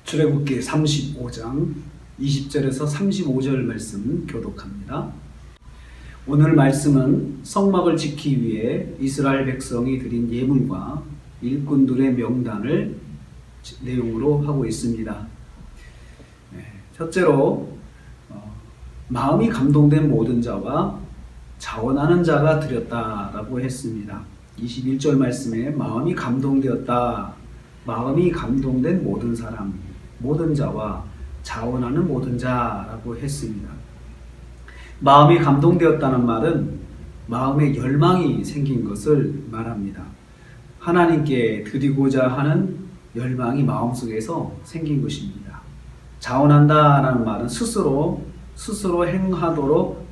출애굽기 35장 20절에서 35절 말씀 교독합니다. 오늘 말씀은 성막을 지키기 위해 이스라엘 백성이 드린 예물과 일꾼들의 명단을 내용으로 하고 있습니다. 첫째로 마음이 감동된 모든 자와 자원하는 자가 드렸다라고 했습니다. 21절 말씀에 마음이 감동되었다. 마음이 감동된 모든 사람, 모든 자와 자원하는 모든 자라고 했습니다. 마음이 감동되었다는 말은 마음에 열망이 생긴 것을 말합니다. 하나님께 드리고자 하는 열망이 마음속에서 생긴 것입니다. 자원한다라는 말은 스스로 행하도록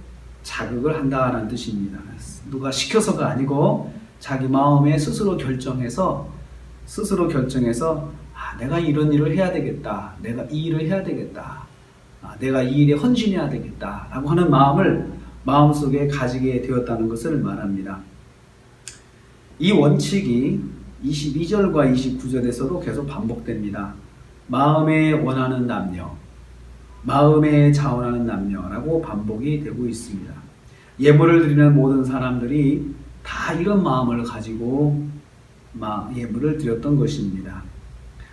자극을 한다라는 뜻입니다. 누가 시켜서가 아니고 자기 마음에 스스로 결정해서 내가 이런 일을 해야 되겠다. 내가 이 일을 해야 되겠다. 내가 이 일에 헌신해야 되겠다. 라고 하는 마음을 마음속에 가지게 되었다는 것을 말합니다. 이 원칙이 22절과 29절에서도 계속 반복됩니다. 마음에 원하는 남녀, 마음에 자원하는 남녀라고 반복이 되고 있습니다. 예물을 드리는 모든 사람들이 다 이런 마음을 가지고 예물을 드렸던 것입니다.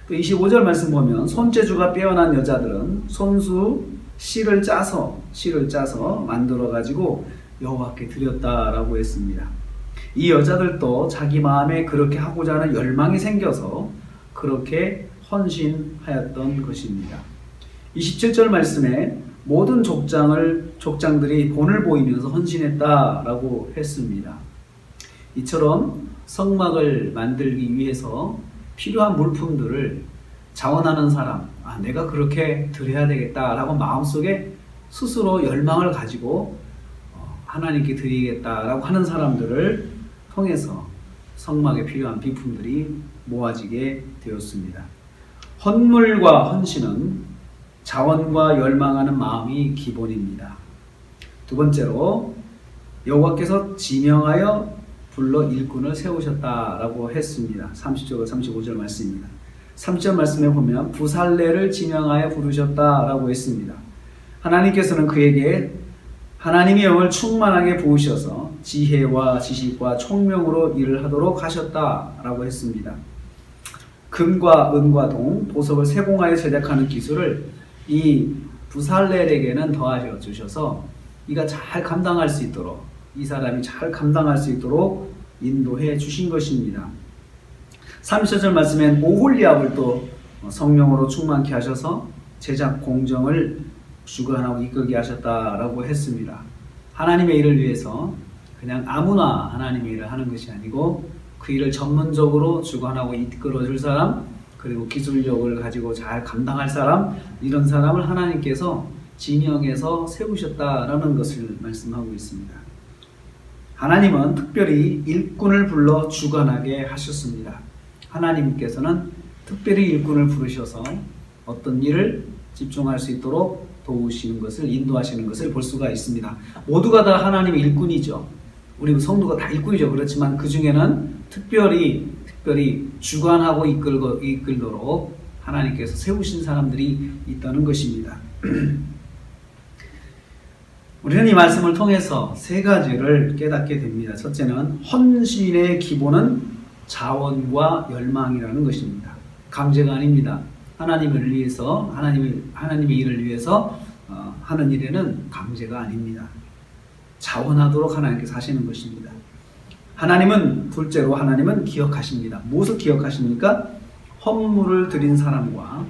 또 25절 말씀 보면 손재주가 빼어난 여자들은 손수 실을 짜서 만들어 가지고 여호와께 드렸다라고 했습니다. 이 여자들도 자기 마음에 그렇게 하고자 하는 열망이 생겨서 그렇게 헌신하였던 것입니다. 27절 말씀에 모든 족장들이 본을 보이면서 헌신했다라고 했습니다. 이처럼 성막을 만들기 위해서 필요한 물품들을 자원하는 사람, 내가 그렇게 드려야 되겠다라고 마음속에 스스로 열망을 가지고 하나님께 드리겠다라고 하는 사람들을 통해서 성막에 필요한 비품들이 모아지게 되었습니다. 헌물과 헌신은 자원과 열망하는 마음이 기본입니다. 두 번째로 여호와께서 지명하여 불러 일꾼을 세우셨다라고 했습니다. 30절 35절 말씀입니다. 30절 말씀에 보면 부살레를 지명하여 부르셨다라고 했습니다. 하나님께서는 그에게 하나님의 영을 충만하게 부으셔서 지혜와 지식과 총명으로 일을 하도록 하셨다라고 했습니다. 금과 은과 동, 보석을 세공하여 제작하는 기술을 이 부살렐에게는 더하여 주셔서 이가 잘 감당할 수 있도록, 이 사람이 잘 감당할 수 있도록 인도해 주신 것입니다. 30절 말씀엔 오홀리압을 또 성령으로 충만케 하셔서 제작 공정을 주관하고 이끌게 하셨다라고 했습니다. 하나님의 일을 위해서 그냥 아무나 하나님의 일을 하는 것이 아니고 그 일을 전문적으로 주관하고 이끌어 줄 사람, 그리고 기술력을 가지고 잘 감당할 사람, 이런 사람을 하나님께서 지명해서 세우셨다라는 것을 말씀하고 있습니다. 하나님은 특별히 일꾼을 불러 주관하게 하셨습니다. 하나님께서는 특별히 일꾼을 부르셔서 어떤 일을 집중할 수 있도록 도우시는 것을, 인도하시는 것을 볼 수가 있습니다. 모두가 다 하나님의 일꾼이죠. 우리 성도가 다 일꾼이죠. 그렇지만 그 중에는 특별히 주관하고 이끌도록 하나님께서 세우신 사람들이 있다는 것입니다. 우리는 이 말씀을 통해서 세 가지를 깨닫게 됩니다. 첫째는 헌신의 기본은 자원과 열망이라는 것입니다. 강제가 아닙니다. 하나님을 위해서, 하나님의 일을 위해서 하는 일에는 강제가 아닙니다. 자원하도록 하나님께서 하시는 것입니다. 둘째로 하나님은 기억하십니다. 무엇을 기억하십니까? 헌물을 드린 사람과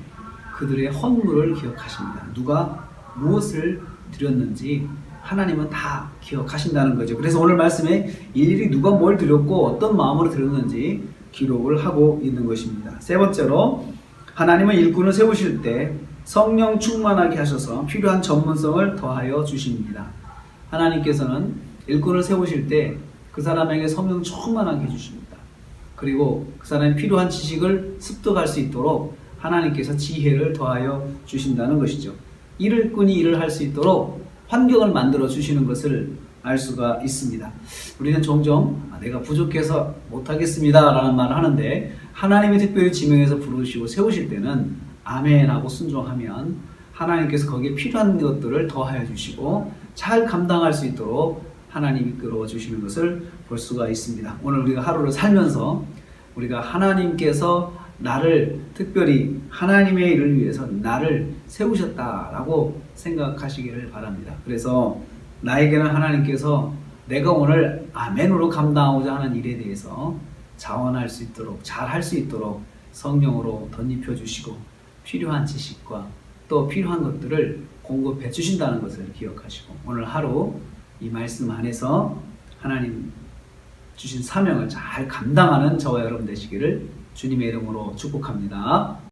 그들의 헌물을 기억하십니다. 누가 무엇을 드렸는지 하나님은 다 기억하신다는 거죠. 그래서 오늘 말씀에 일일이 누가 뭘 드렸고 어떤 마음으로 드렸는지 기록을 하고 있는 것입니다. 세 번째로 하나님은 일꾼을 세우실 때 성령 충만하게 하셔서 필요한 전문성을 더하여 주십니다. 하나님께서는 일꾼을 세우실 때 그 사람에게 성령 충만하게 해주십니다. 그리고 그 사람이 필요한 지식을 습득할 수 있도록 하나님께서 지혜를 더하여 주신다는 것이죠. 일꾼이 일을 할 수 있도록 환경을 만들어 주시는 것을 알 수가 있습니다. 우리는 종종 내가 부족해서 못하겠습니다 라는 말을 하는데 하나님이 특별히 지명해서 부르시고 세우실 때는 아멘하고 순종하면 하나님께서 거기에 필요한 것들을 더하여 주시고 잘 감당할 수 있도록 하나님이 이끌어 주시는 것을 볼 수가 있습니다. 오늘 우리가 하루를 살면서 우리가 하나님께서 나를 특별히 하나님의 일을 위해서 나를 세우셨다라고 생각하시기를 바랍니다. 그래서 나에게는 하나님께서 내가 오늘 아멘으로 감당하고자 하는 일에 대해서 자원할 수 있도록 잘 할 수 있도록 성령으로 덧입혀 주시고 필요한 지식과 또 필요한 것들을 공급해 주신다는 것을 기억하시고 오늘 하루 이 말씀 안에서 하나님 주신 사명을 잘 감당하는 저와 여러분 되시기를 주님의 이름으로 축복합니다.